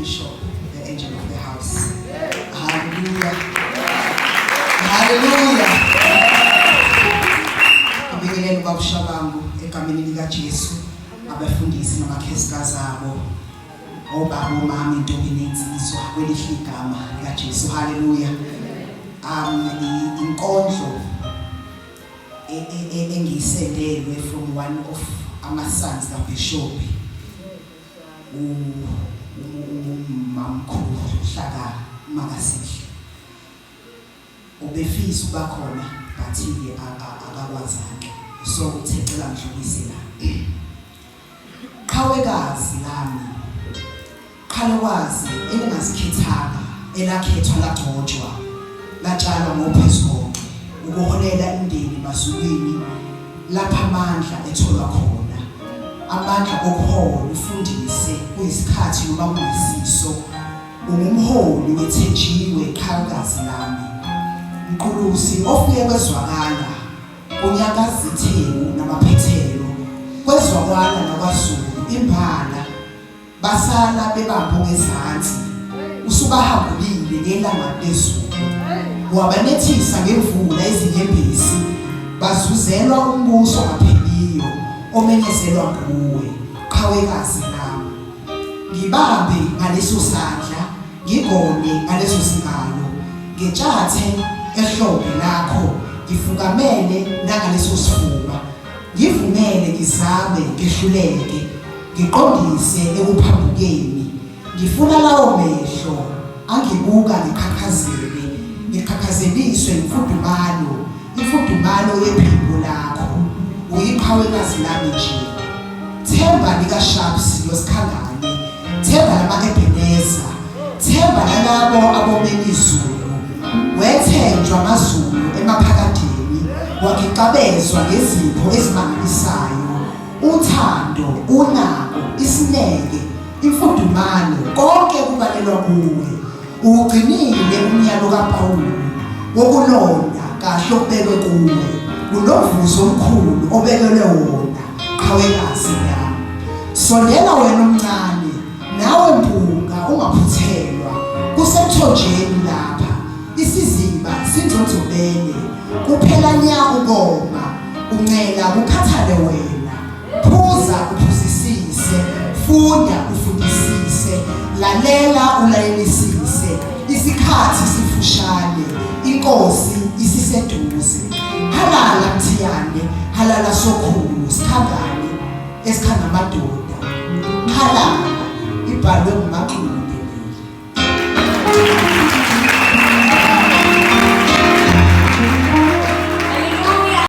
uBishop, the angel of the house. Hallelujah. Hallelujah. Ngibingelele babushabangu egameni lika Jesu, abafundisi namakhosikazi abo, obaba omama intombi nensizwa kwelihle igama lika Jesu. Hallelujah. Inkondlo engisendelwe from one of our sons kaBishop, umamkhulu Hlaka Makasihle. Ubefisa ubakhona bathi akakwazanga, so uthecela ngidlulisela. Qhawekazi lami, qhalwazi elingasikhethanga, elakhethwa lagcotshwa, latshalwa ngophezulu ukuholela indeni basukwini lapha amandla etholwa khona. Amandla okuhola ufundise kuyisikhathi noma kuyisiso, ungumholi wethenjiwe qhawekazi lami. Mqulusi ofike kwezwakala unyakazithelu namaphethelo, kwezwakala nakwaZulu imbala basala bebambo ngezansi, usubahambulile ngelanga lezulu. Wabanethisa ngemvula ezinyembezi, bazuzelwa umbuso ngapheliyo omenyezelwa nguwe qhawekazi lami. Ngibambe ngaleso sandla, ngigone ngaleso singalo, ngetshathe ehlombe lakho, ngifukamele nangaleso sifuba, ngivumele ngizame ngehluleke, ngiqondise ekuphambukeni. Ngifuna lawo mehlo angibuka ngiqhaqhazeliswe imfudumalo yephimbo lakho. Uyiqhawekazi lami nje, themba lika Sharps losikhangane, themba lama-Ebeneza, themba lalabo abomela izulu. Wethenjwa amazulu emaphakadeni, wagiqabezwa ngezipho ezimangalisayo. Uthando, unako, isineke, imfudumalo, konke kubalelwa kuwe. Ugcinile umyalo kaPawulu wokulonda kahle okubekwe kuwe, unomvuzo omkhulu obekelwe wona qhawekazi yami. Sondela wena omncane, nawe mpunga ungaphuthelwa, kusemthonjeni lapha isiziba sinzonzobele, kuphela nya ukoma, uncela kukhathale wena. Phuza uphuzisise, funda ufundisise, lalela ulayelisise. Isikhathi sifushane, inkosi isiseduze. Halala mthiyane, halala sokhulu, sikhangane esikhanga amadoda. Halala ibhalwe ngumaqulu